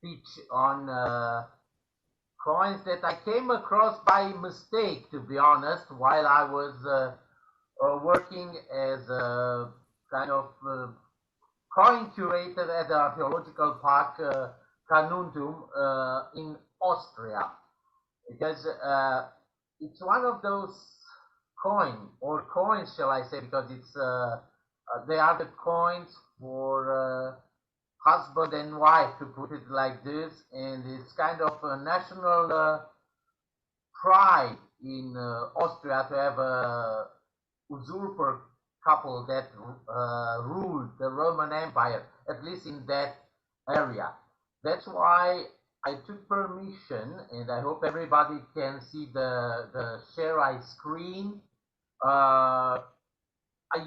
speech on coins that I came across by mistake, to be honest, while I was working as a kind of coin curator at the archaeological park Canuntum in Austria, because it's one of those coins, shall I say, because it's they are the coins for husband and wife, to put it like this, and it's kind of a national pride in Austria to have a usurper couple that ruled the Roman Empire, at least in that area. That's why I took permission, and I hope everybody can see the share I screen. I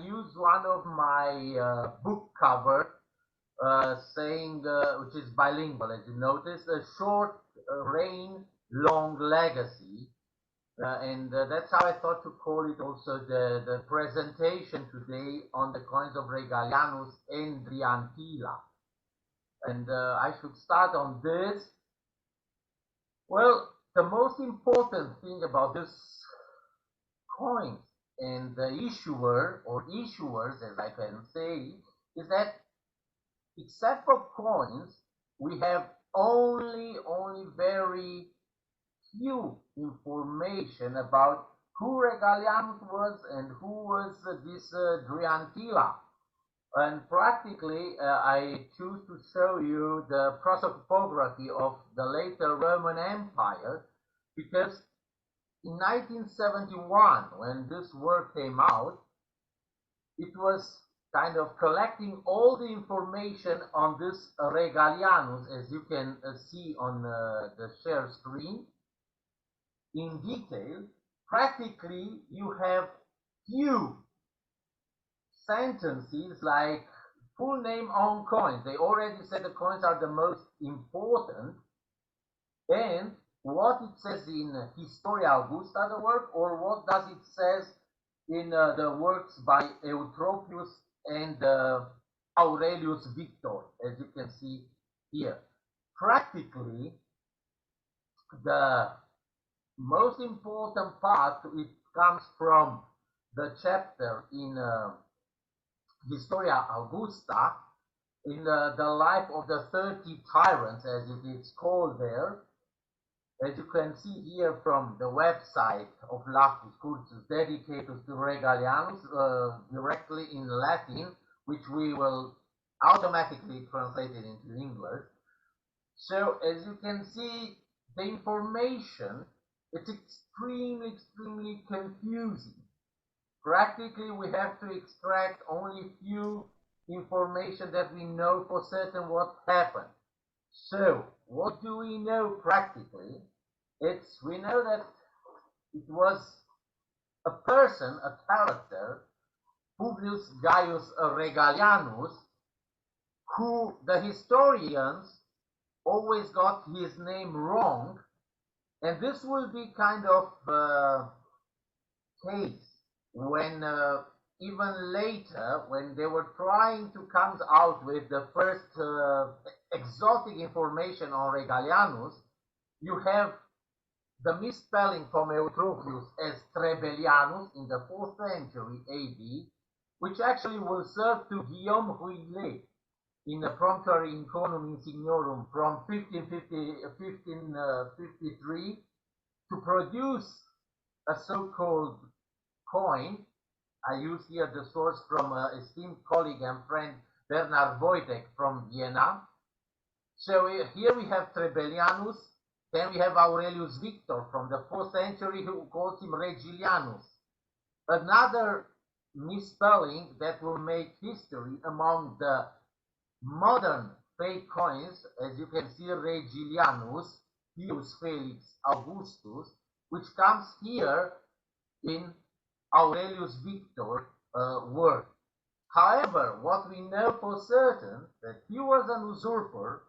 used one of my book cover saying, which is bilingual, as you notice, a short reign, long legacy. And that's how I thought to call it also the presentation today on the coins of Regalianus and Dryantilla. And I should start on this. Well, the most important thing about this coin and the issuer, or issuers as I can say, is that except for coins, we have only very few information about who Regalianus was and who was this Dryantilla. And practically, I choose to show you the prosopography of the later Roman Empire, because in 1971, when this work came out, it was kind of collecting all the information on this Regalianus, as you can see on the share screen, in detail. Practically, you have few sentences like full name on coins. They already said the coins are the most important, and what it says in Historia Augusta, the work, or what does it says in the works by Eutropius and Aurelius Victor, as you can see here. Practically, the most important part, it comes from the chapter in Historia Augusta, in the life of the 30 tyrants, as it is called there. As you can see here from the website of Lacus Curtius, dedicated to Regalianus, directly in Latin, which we will automatically translate it into English. So as you can see, the information, it's extremely confusing. Practically, we have to extract only few information that we know for certain what happened. So, what do we know practically? We know that it was a person, a character, Publius Gaius Regalianus, who the historians always got his name wrong, and this will be kind of case when even later, when they were trying to come out with the first exotic information on Regalianus, you have the misspelling from Eutropius as Trebellianus in the 4th century AD, which actually will serve to Guillaume Rouillet in the Promptuary Inconum Insignorum from 1553 to produce a so-called coin. I use here the source from esteemed colleague and friend Bernard Wojtek from Vienna. So here we have Trebellianus, then we have Aurelius Victor from the 4th century, who calls him Regilianus. Another misspelling that will make history among the modern fake coins, as you can see, Regilianus, Pius Felix Augustus, which comes here in Aurelius Victor work. However, what we know for certain, that he was an usurper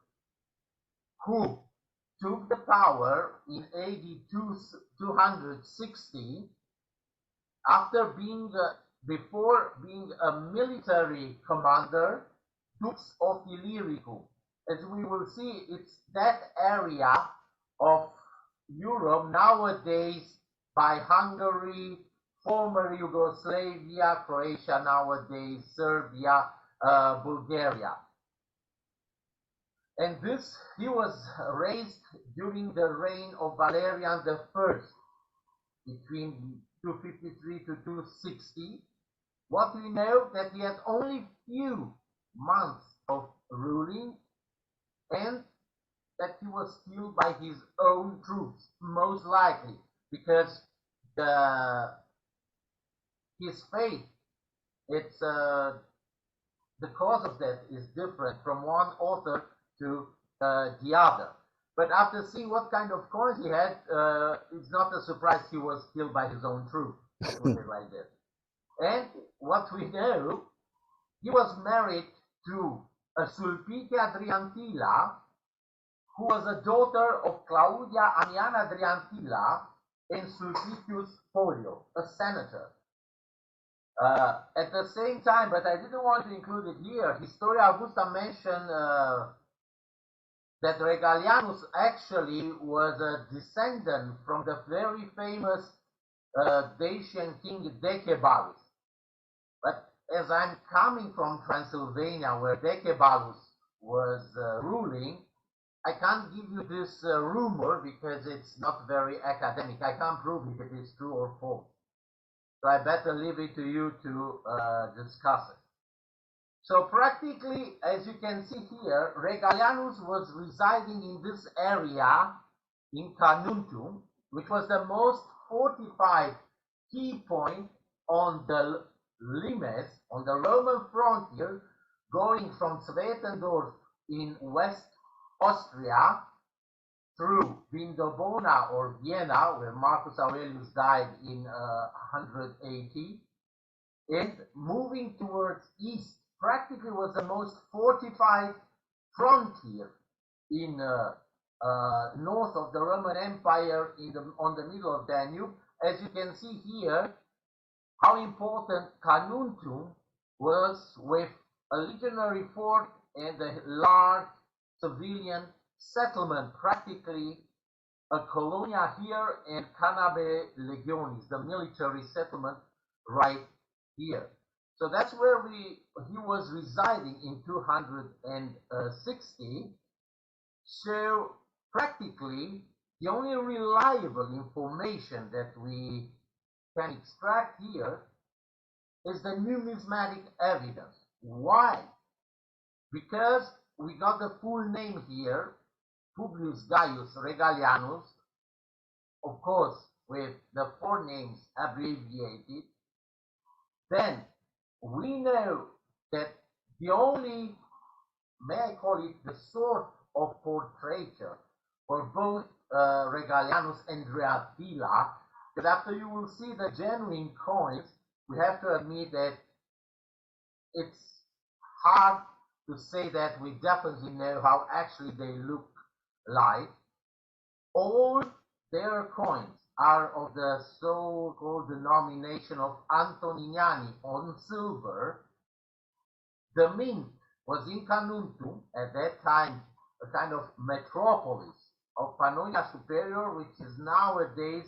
who took the power in AD 260 after being, before being a military commander, Dux of Illyricum. as we will see, it's that area of Europe nowadays by Hungary, former Yugoslavia, Croatia nowadays, Serbia, Bulgaria. And this, he was raised during the reign of Valerian I, between 253 to 260. What we know that he had only few months of ruling, and that he was killed by his own troops, most likely, because his fate, it's the cause of death is different from one author to the other. But after seeing what kind of coins he had, it's not a surprise he was killed by his own troops. Put it like this. And what we know, he was married to a Sulpicia Dryantilla, who was a daughter of Claudia Amiana Dryantilla and Sulpicius Polio, a senator. At the same time, but I didn't want to include it here, Historia Augusta mentioned that Regalianus actually was a descendant from the very famous Dacian king Decebalus. But as I'm coming from Transylvania, where Decebalus was ruling, I can't give you this rumor because it's not very academic. I can't prove if it is true or false. So I better leave it to you to discuss it. So practically, as you can see here, Regalianus was residing in this area in Carnuntum, which was the most fortified key point on the Limes, on the Roman frontier, going from Zwetendorf in West Austria through Vindobona or Vienna, where Marcus Aurelius died in 180, and moving towards east, practically was the most fortified frontier in north of the Roman Empire on the middle of Danube. As you can see here, how important Carnuntum was, with a legionary fort and a large civilian settlement, practically a colonia here, and Canabe Legionis, the military settlement right here. So that's where he was residing in 260. So practically the only reliable information that we can extract here is the numismatic evidence. Why? Because we got the full name here, Publius Gaius Regalianus, of course, with the four names abbreviated. Then we know that the only, may I call it, the sort of portraiture for both Regalianus and Dryantilla, because after you will see the genuine coins, we have to admit that it's hard to say that we definitely know how actually they look like. All their coins are of the so-called denomination of Antoniniani on silver. The mint was in Carnuntum, at that time a kind of metropolis of Pannonia Superior, which is nowadays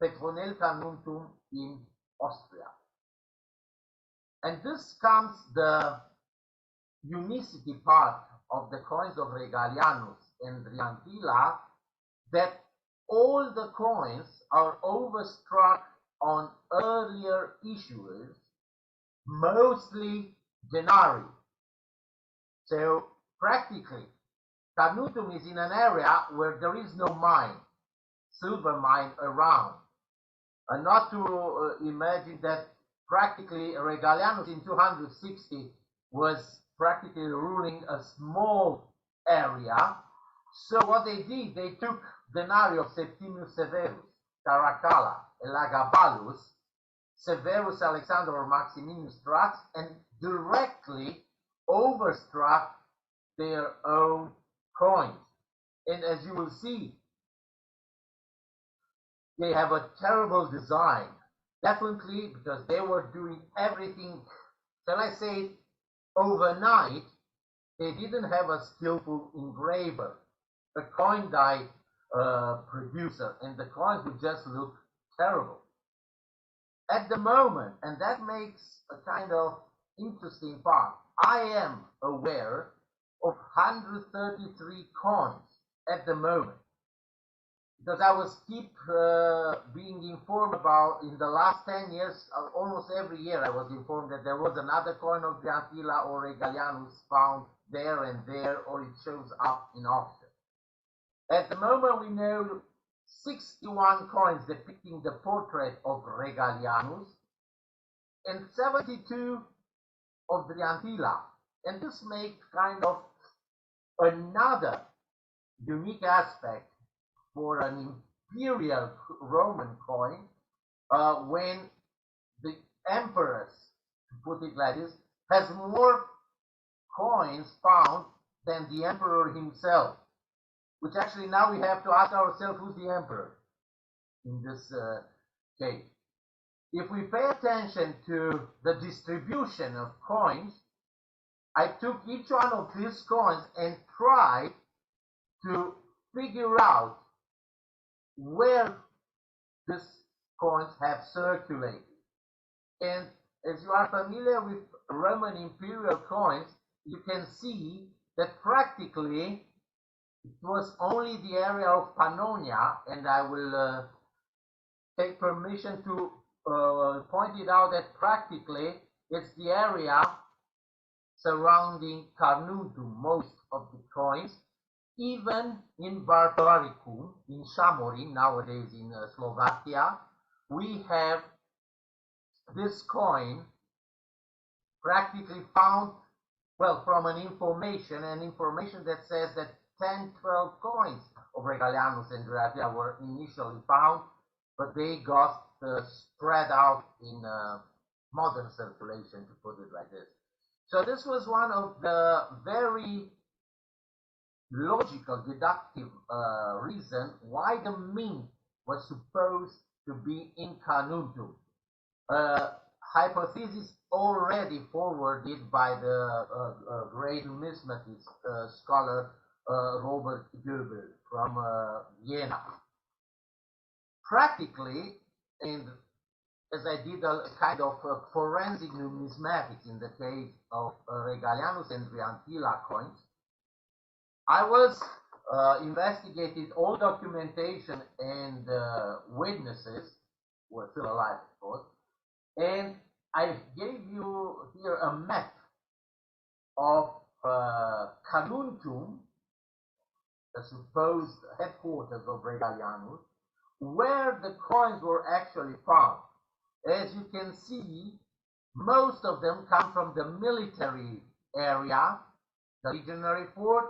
Petronell Carnuntum in Austria. And this comes the unicity part of the coins of Regalianus and Dryantilla, that all the coins are overstruck on earlier issuers, mostly denarii. So practically, Carnuntum is in an area where there is no mine, silver mine around. And not to imagine that practically Regalianus in 260 was practically ruling a small area. So what they did, they took denarii of Septimius Severus, Caracalla, Elagabalus, Severus Alexander or Maximinius Thrax, and directly overstruck their own coins. And as you will see, they have a terrible design, definitely because they were doing everything, shall I say, overnight, they didn't have a skillful engraver, a coin die producer, and the coins would just look terrible. At the moment, and that makes a kind of interesting part, I am aware of 133 coins at the moment, because I was keep being informed about in the last 10 years, almost every year I was informed that there was another coin of Dryantilla or Regalianus found there and there, or it shows up in auction. At the moment we know 61 coins depicting the portrait of Regalianus and 72 of Dryantilla. And this makes kind of another unique aspect for an imperial Roman coin when the emperors, to put it like this, has more coins found than the emperor himself, which actually now we have to ask ourselves who's the emperor in this case. If we pay attention to the distribution of coins, I took each one of these coins and tried to figure out where these coins have circulated. And as you are familiar with Roman imperial coins, you can see that practically it was only the area of Pannonia, and I will take permission to point it out that practically it's the area surrounding Carnuntum, most of the coins. Even in Barbaricum, in Shamorin, nowadays in Slovakia, we have this coin practically found, well, from an information that says that 10, 12 coins of Regalianus and Dryantilla were initially found, but they got spread out in modern circulation, to put it like this. So this was one of the very logical, deductive reason why the mint was supposed to be in Carnuntum. Hypothesis already forwarded by the great numismatic scholar Robert Goebel from Vienna. Practically, and as I did a kind of forensic numismatics in the case of Regalianus and Dryantilla coins, I was investigated all documentation and witnesses who were still alive, of course, and I gave you here a map of Carnuntum, the supposed headquarters of Regalianus, where the coins were actually found. As you can see, most of them come from the military area, the legionary fort,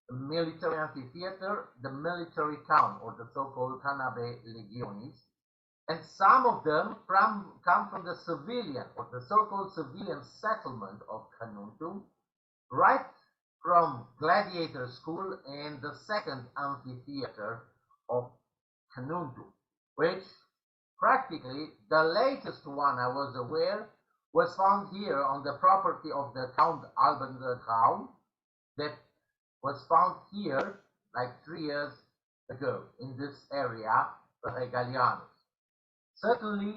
the military amphitheater, the military town, or the so-called Canabe Legionis, and some of them come from the civilian, or the so-called civilian settlement of Carnuntum, right from Gladiator School and the second amphitheater of Carnuntum, which practically the latest one I was aware was found here on the property of the Count Alban Traum, that was found here like 3 years ago in this area, Regalianus. Certainly,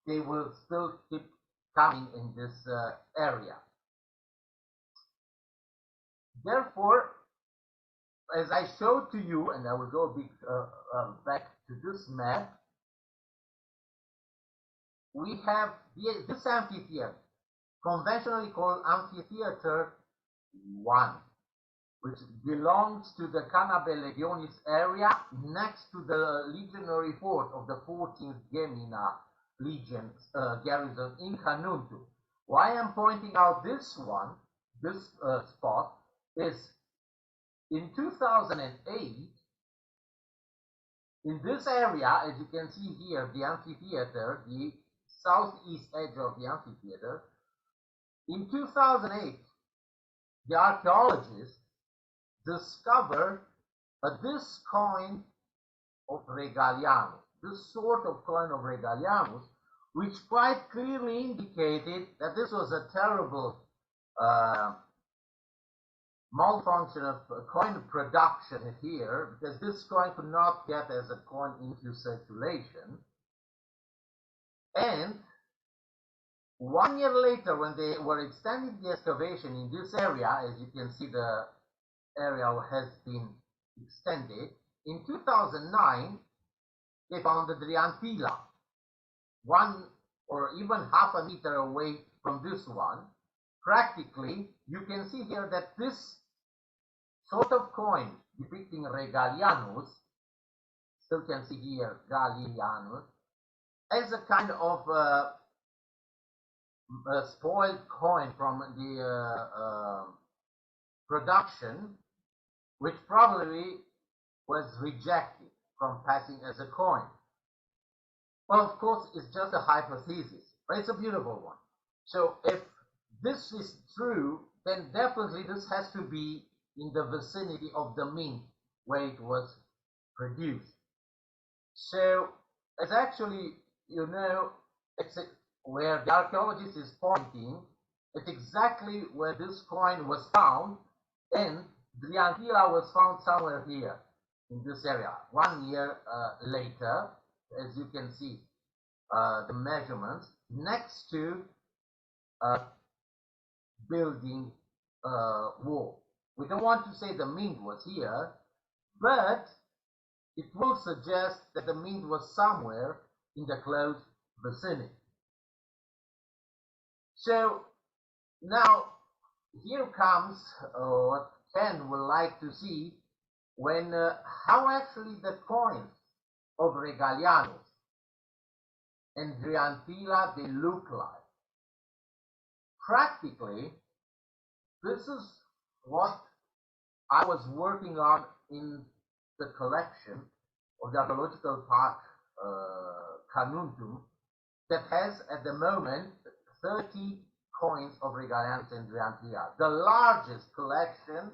they will still keep coming in this area. Therefore, as I showed to you, and I will go a bit back to this map, we have this amphitheater, conventionally called Amphitheater 1, which belongs to the Canabe Legionis area next to the legionary fort of the 14th Gemina Legion garrison in Carnuntum. Why I'm pointing out this one, this spot, is in 2008, in this area, as you can see here, the amphitheater, the southeast edge of the amphitheater, in 2008, the archaeologists discovered this coin of Regalianus, this sort of coin of Regalianus, which quite clearly indicated that this was a terrible malfunction of coin production here, because this coin could not get as a coin into circulation. And 1 year later, when they were extending the excavation in this area, as you can see, the area has been extended. In 2009, they found the Dryantilla, 1 or even half a meter away from this one. Practically, you can see here that this sort of coin depicting Regalianus, still can see here Regalianus, as a kind of a spoiled coin from the production, which probably was rejected from passing as a coin. Well, of course, it's just a hypothesis, but it's a beautiful one. So if this is true, then definitely this has to be in the vicinity of the mint where it was produced. So it's actually, you know, it's where the archaeologist is pointing, it's exactly where this coin was found, and Dryantilla was found somewhere here in this area. 1 year later, as you can see, the measurements next to a building wall. We don't want to say the mint was here, but it will suggest that the mint was somewhere in the close vicinity. So now here comes what Ken would like to see, when how actually the coins of Regalianus and Dryantilla they look like. Practically, this is what I was working on in the collection of the archaeological park Canuntum, that has at the moment 30 coins of Regalianus and Dryantilla, the largest collection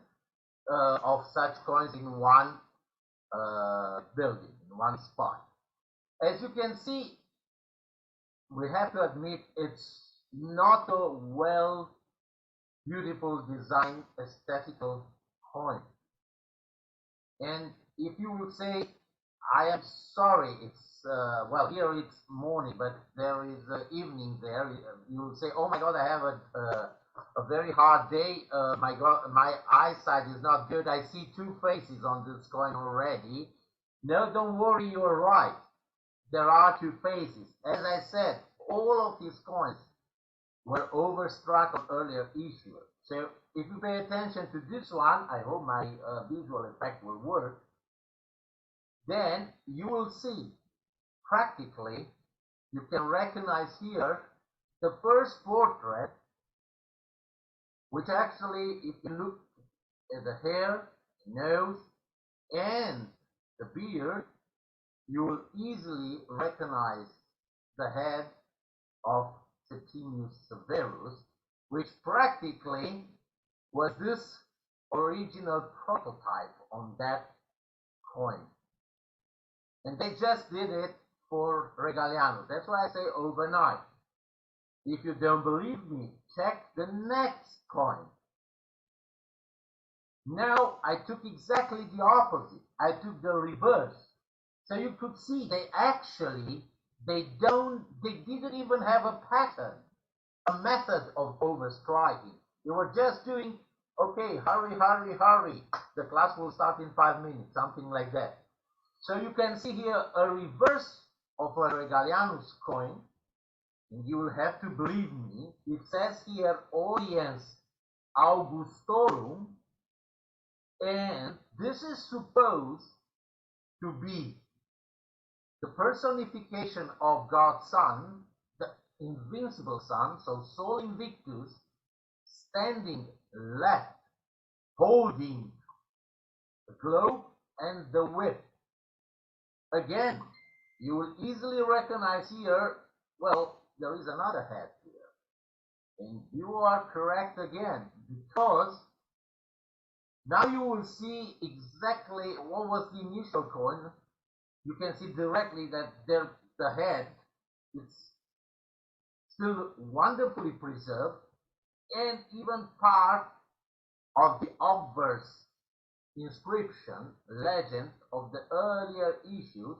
of such coins in one building, in one spot. As you can see, we have to admit it's not a well, beautiful design, aesthetical coin. And if you will say, I am sorry, it's well, here it's morning, but there is evening there. You will say, oh my God, I have a very hard day. My God, my eyesight is not good. I see two faces on this coin already. No, don't worry, you're right. There are two faces. As I said, all of these coins were overstruck on earlier issues. So if you pay attention to this one, I hope my visual effect will work, then you will see practically, you can recognize here the first portrait, which actually, if you look at the hair, nose, and the beard, you will easily recognize the head of Septimius Severus, which practically was this original prototype on that coin. And they just did it for Regalianus. That's why I say overnight. If you don't believe me, check the next coin. Now I took exactly the opposite. I took the reverse. So you could see they didn't even have a pattern, a method of overstriking. They were just doing, okay, hurry, hurry, hurry. The class will start in 5 minutes, something like that. So you can see here a reverse of a Regalianus coin, and you will have to believe me. It says here Audiens Augustorum, and this is supposed to be the personification of God's Son, the invincible Son, so Sol Invictus, standing left, holding the globe and the whip. Again, you will easily recognize here, well, there is another head here. And you are correct again, because now you will see exactly what was the initial coin. You can see directly that the head is still wonderfully preserved, and even part of the obverse inscription, legend of the earlier issues,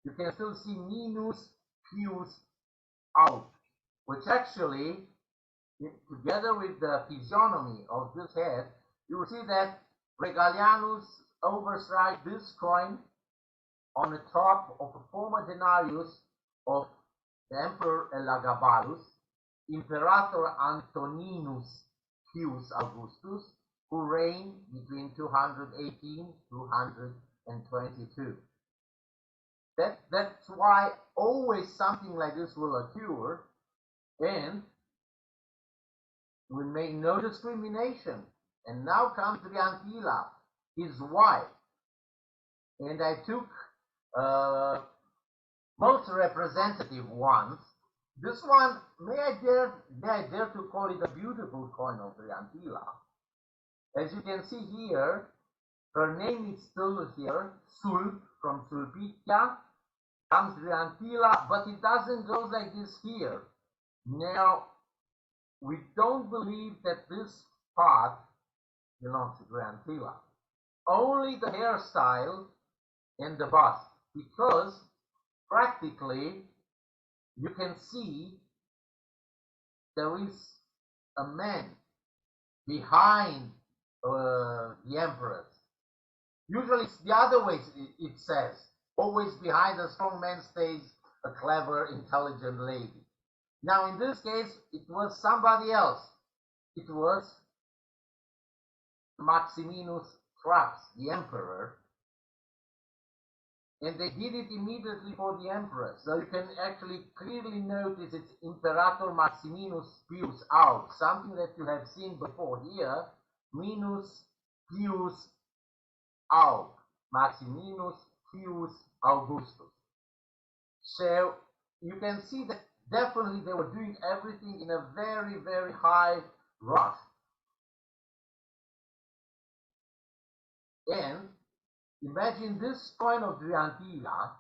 you can still see minus pius out, which actually, together with the physiognomy of this head, you will see that Regalianus overstrike this coin on the top of a former denarius of the Emperor Elagabalus, Imperator Antoninus Pius Augustus, who reigned between 218 and 222. That's why always something like this will occur, and we make no discrimination. And now comes Dryantilla, his wife. And I took most representative ones. This one, may I dare to call it a beautiful coin of Dryantilla. As you can see here, her name is still here, Sulp from Sulpicia, comes Dryantilla, but it doesn't go like this here. Now, we don't believe that this part belongs to Dryantilla. Only the hairstyle and the bust, because practically you can see there is a man behind the emperors. Usually it's the other way, it says. Always behind a strong man stays a clever, intelligent lady. Now in this case, it was somebody else. It was Maximinus Thrax, the emperor. And they did it immediately for the emperor. So you can actually clearly notice it's Imperator Maximinus Pius out, something that you have seen before here, Minus Pius out, Maximinus Pius Augustus. So you can see that definitely they were doing everything in a very, very high rush. And imagine this coin of Dryantilla.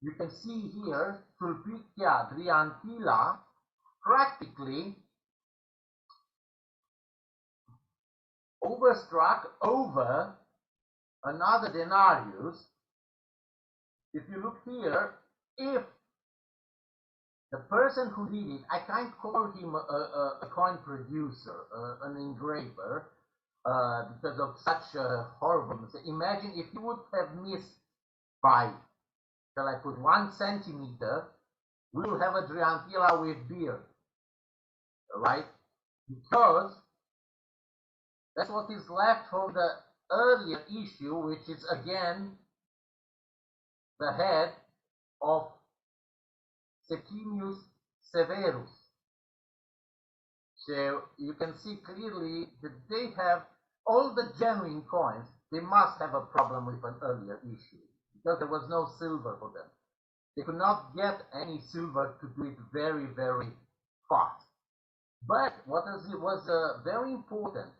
You can see here, Sulpicia Dryantilla, practically overstruck over another denarius. If you look here, if the person who did it, I can't call him a coin producer, an engraver, because of such a horrible mistake. Imagine if you would have missed by, shall I put 1 centimeter, we will have a Dryantilla with beard, right? Because that's what is left from the earlier issue, which is again the head of Septimius Severus. So you can see clearly that they have all the genuine coins. They must have a problem with an earlier issue because there was no silver for them. They could not get any silver to do it very, very fast. But what was very important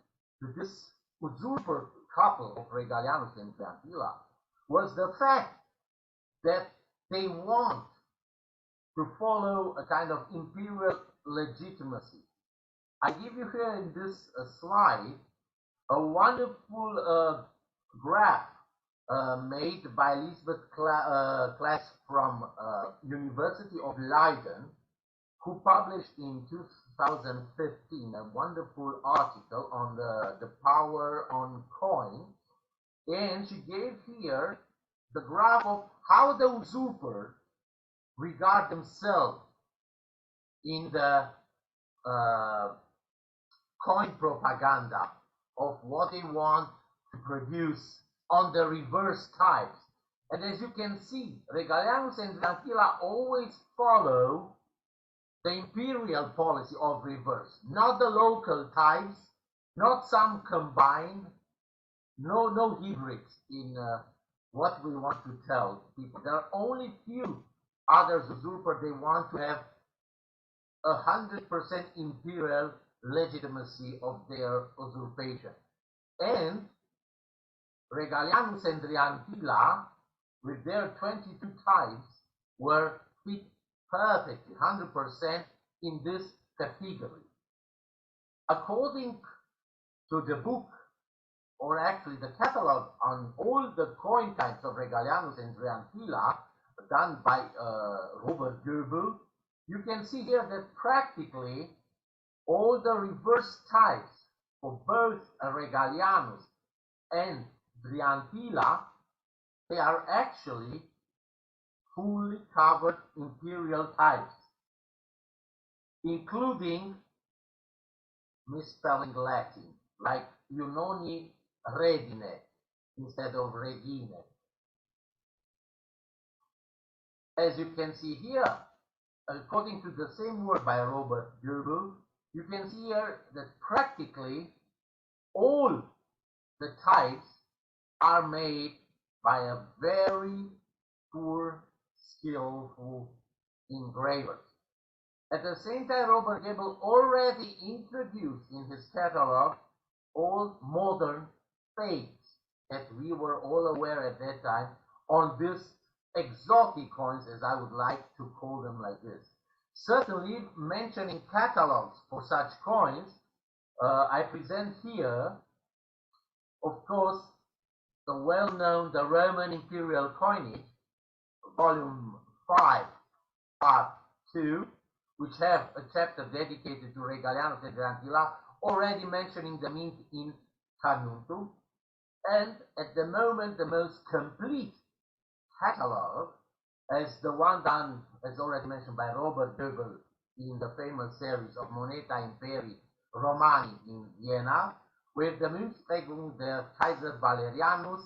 to this usurper couple of Regalianus and Dryantilla was the fact that they want to follow a kind of imperial legitimacy. I give you here in this slide a wonderful graph made by Elizabeth Class from University of Leiden, who published in 2015 a wonderful article on the power on coin, and she gave here the graph of how the usurpers regard themselves in the coin propaganda of what they want to produce on the reverse types. And as you can see, Regalianus and Dryantilla always follow the imperial policy of reverse, not the local types, not some combined, no hybrids in what we want to tell people. There are only few others usurpers. They want to have 100% imperial legitimacy of their usurpation. And Regalianus and Dryantilla, with their 22 types, were fit perfectly, 100% in this category. According to the book, or actually the catalog on all the coin types of Regalianus and Dryantilla done by Robert Goebel, you can see here that practically all the reverse types for both Regalianus and Dryantilla, they are actually fully covered imperial types, including misspelling Latin, like Unoni Regine instead of Regine. As you can see here, according to the same word by Robert Goebel, you can see here that practically all the types are made by a very poor, skillful engravers. At the same time, Robert Goebel already introduced in his catalog all modern fakes that we were all aware at that time on these exotic coins, as I would like to call them like this. Certainly, mentioning catalogs for such coins, I present here, of course, the well-known The Roman Imperial Coinage, Volume 5, Part 2, which have a chapter dedicated to Regalianus and Dryantilla, already mentioning the mint in Carnuntum, and at the moment the most complete catalog, as the one done, as already mentioned by Robert Goebel in the famous series of Moneta Imperii Romani in Vienna, with the Münzprägung der Kaiser Valerianus,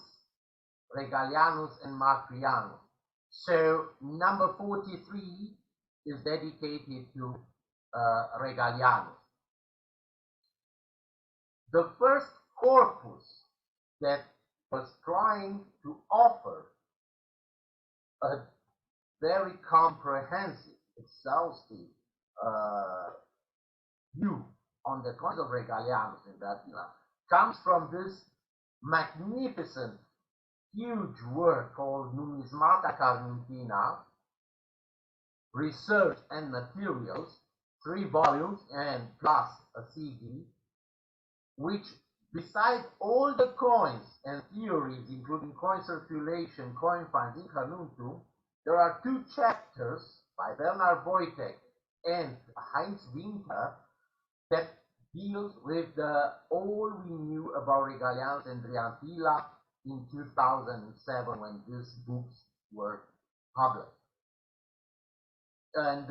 Regalianus, and Marcianus. So number 43 is dedicated to Regalianus. The first corpus that was trying to offer a very comprehensive, exhaustive view on the coins of Regalianus and Dryantilla comes from this magnificent, huge work called Numismata Carnuntina, Research and Materials, 3 volumes and plus a CD, which besides all the coins and theories, including coin circulation, coin finds in Carnuntum, there are 2 chapters by Bernhard Wojtek and Heinz Winter that deals with all we knew about Regalianus and Dryantilla in 2007 when these books were published. And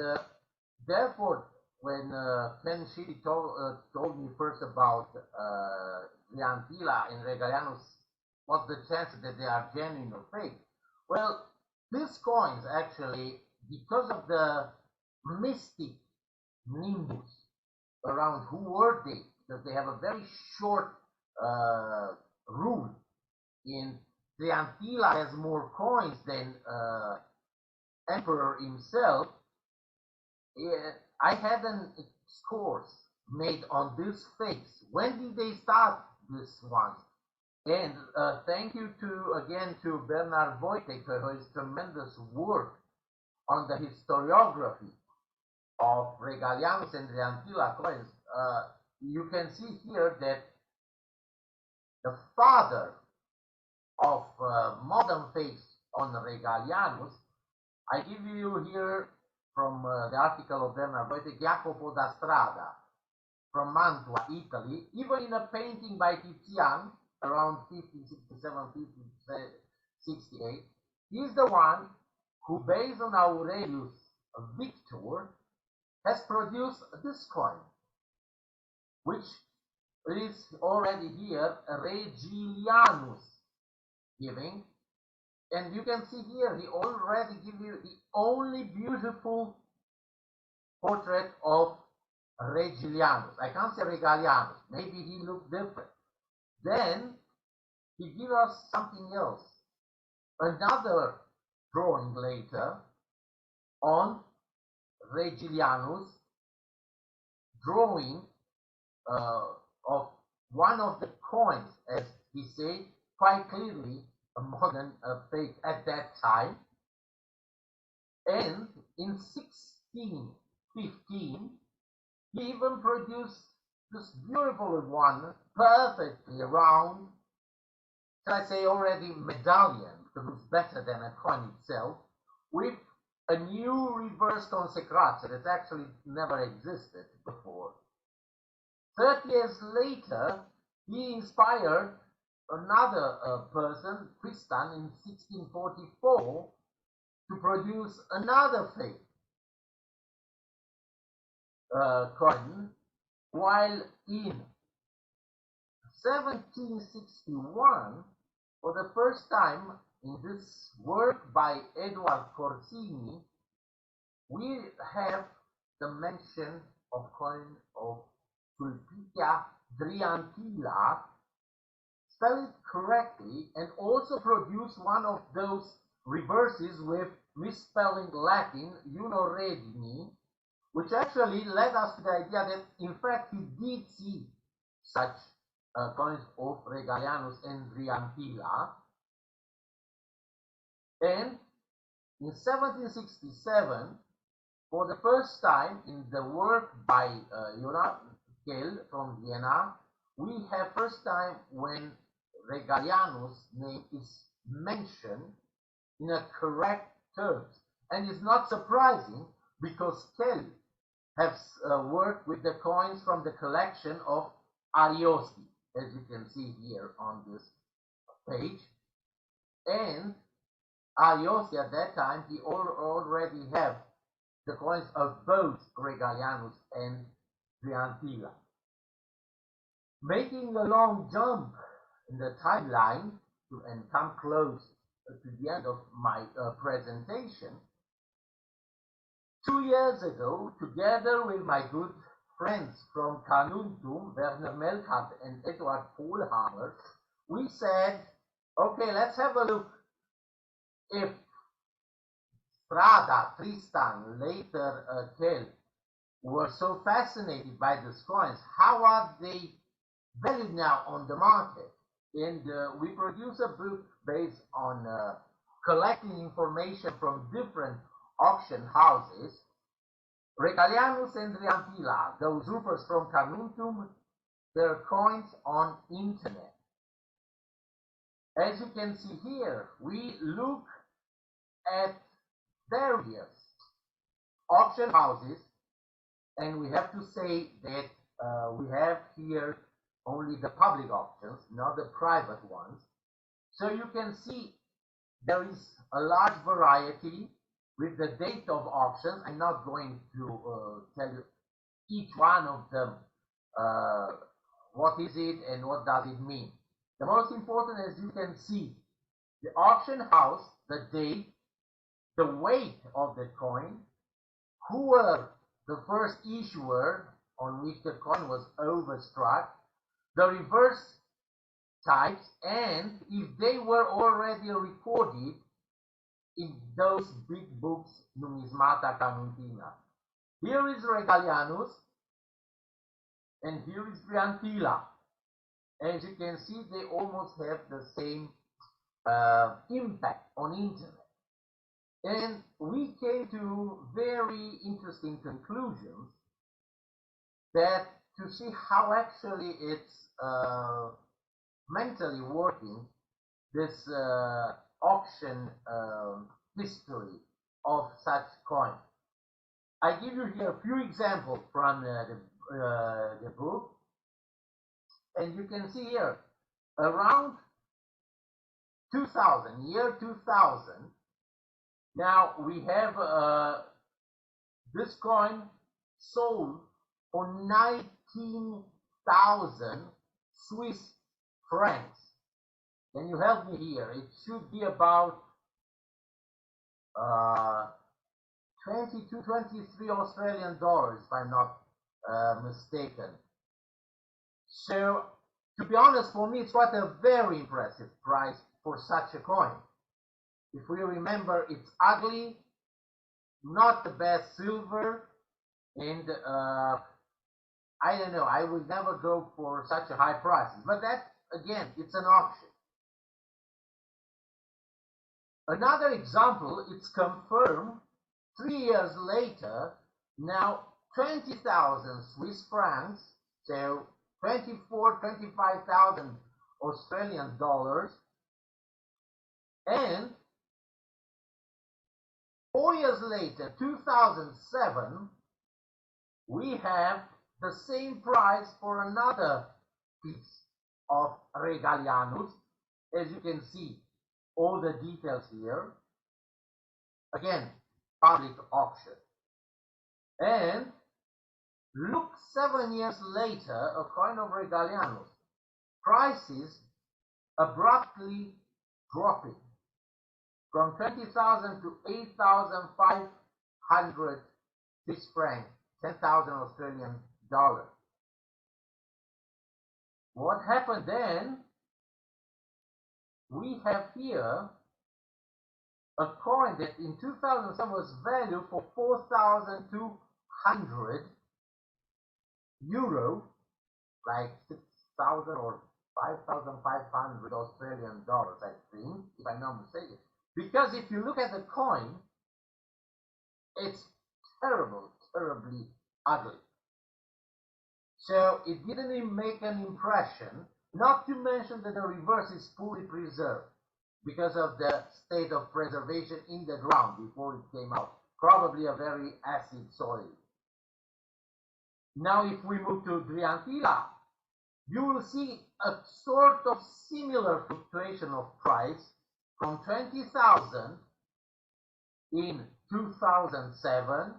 therefore, when Ken Shitty told me first about Dryantilla and Regalianus, what's the chance that they are genuine or fake? Well, these coins actually, because of the mystic nimbus around who were they, because they have a very short rule. In Dryantilla has more coins than Emperor himself. I had an course made on this fakes. When did they start this one? And thank you again to Bernhard Wojtek for his tremendous work on the historiography of Regalianus and Dryantilla coins. You can see here that the father of modern fakes on Regalianus, I give you here from the article of Bernhard Wojtek, Jacopo da Strada, from Mantua, Italy, even in a painting by Tizian, around 1567, 1568, he's the one who, based on Aurelius Victor, has produced this coin, which is already here Regalianus giving. And you can see here, he already gives you the only beautiful portrait of Regalianus. I can't say Regalianus. Maybe he looked different. Then he gives us something else. Another drawing later on Regalianus, drawing of one of the coins, as we say, quite clearly a modern fake at that time. And in 1615, he even produced this beautiful one perfectly round, shall I say already medallion, because it's better than a coin itself, with a new reverse consecratio that actually never existed before. 30 years later, he inspired another person, Cristian, in 1644, to produce another fake coin, while in 1761, for the first time in this work by Edward Corsini, we have the mention of coin of Usurpers Regalianus, spell it correctly, and also produce one of those reverses with misspelling Latin, Regini, which actually led us to the idea that in fact he did see such coins of Regalianus and Dryantilla. And in 1767, for the first time in the work by Kell from Vienna, we have first time when Regalianus' name is mentioned in a correct terms. And it's not surprising because Kell has worked with the coins from the collection of Ariosti, as you can see here on this page. And Ariosti at that time, he already have the coins of both Regalianus and Dryantilla. Making a long jump in the timeline and come close to the end of my presentation, 2 years ago, together with my good friends from Carnuntum, Werner Melchart and Edward Pohlhammer, we said, okay, let's have a look if Strada, Tristan, later Kell, were so fascinated by these coins, how are they valued now on the market? And we produce a book based on collecting information from different auction houses. Regalianus and Dryantilla, the usurpers from Carnuntum, their coins on internet. As you can see here, we look at various auction houses, and we have to say that we have here only the public auctions, not the private ones. So you can see there is a large variety with the date of auctions. I'm not going to tell you each one of them what is it and what does it mean. The most important, as you can see, the auction house, the date, the weight of the coin, who were the first issuer on which the coin was overstruck, the reverse types, and if they were already recorded in those big books, Numismata Carnuntina. Here is Regalianus, and here is Dryantilla. As you can see, they almost have the same impact on internet. And we came to very interesting conclusions that to see how actually it's mentally working, this auction history of such coins. I give you here a few examples from the book, and you can see here around 2000, year 2000. Now we have this coin sold for 19,000 Swiss francs. Can you help me here? It should be about 22, 23 Australian dollars, if I'm not mistaken. So, to be honest, for me, it's quite a very impressive price for such a coin. If we remember, it's ugly, not the best silver, and I don't know, I would never go for such a high price. But that, again, it's an auction. Another example, it's confirmed 3 years later, now 20,000 Swiss francs, so 25,000 Australian dollars. And 4 years later, 2007, we have the same price for another piece of Regalianus. As you can see, all the details here. Again, public auction. And look, 7 years later, a coin of Regalianus. Prices abruptly dropping from 20,000 to 8,500 Swiss francs, 10,000 Australian dollars. What happened then? We have here a coin that in 2007 was valued for 4,200 euro, like 6,000 or 5,500 Australian dollars, I think, if I'm not mistaken. Because if you look at the coin, it's terribly ugly. So it didn't even make an impression, not to mention that the reverse is fully preserved because of the state of preservation in the ground before it came out. Probably a very acid soil. Now if we move to Dryantilla, you will see a sort of similar fluctuation of price from 20,000 in 2007,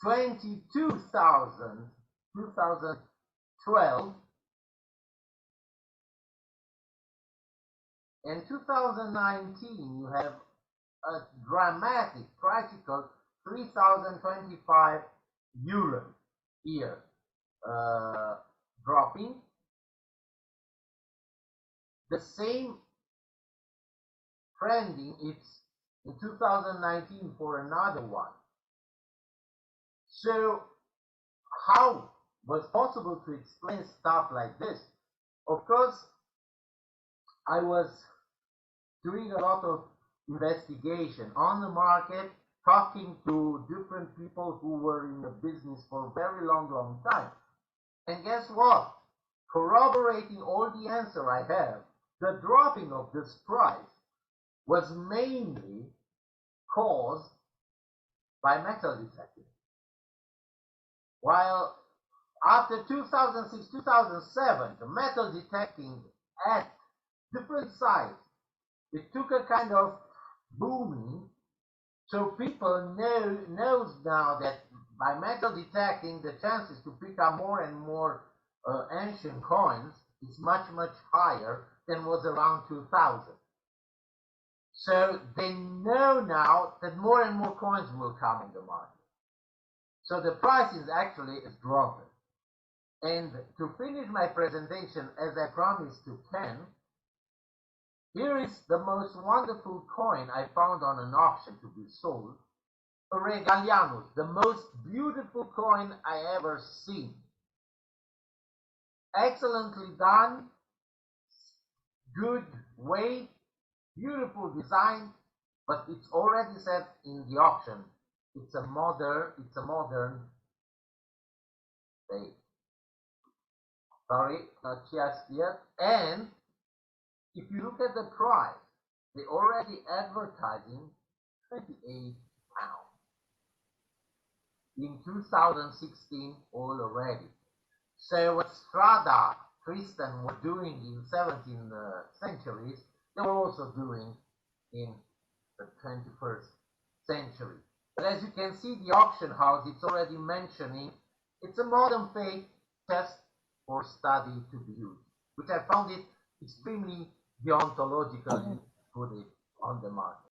22,000 2012, in 2019 you have a dramatic practical 3,025 euros here, dropping. The same trending it's in 2019 for another one. So how was possible to explain stuff like this? Of course, I was doing a lot of investigation on the market, talking to different people who were in the business for a very long time. And guess what? Corroborating all the answer I have, the dropping of this price was mainly caused by metal detecting. While after 2006-2007, the metal detecting at different sites, it took a kind of booming. So people knows now that by metal detecting, the chances to pick up more and more ancient coins is much higher than was around 2000. So they know now that more and more coins will come in the market. So the price is actually dropping. And to finish my presentation, as I promised to Ken, here is the most wonderful coin I found on an auction to be sold, a Regalianus, the most beautiful coin I ever seen. Excellently done, good weight, beautiful design, but it's already said in the auction. It's a modern date. Sorry, not just yet. And if you look at the price, they already advertising 28 pounds. In 2016 already. So what Strada, Cristian were doing in 17th centuries, they were also doing in the 21st century. But as you can see, the auction house, it's already mentioning, it's a modern faith test for study to be used, which I found it extremely deontologically put it on the market.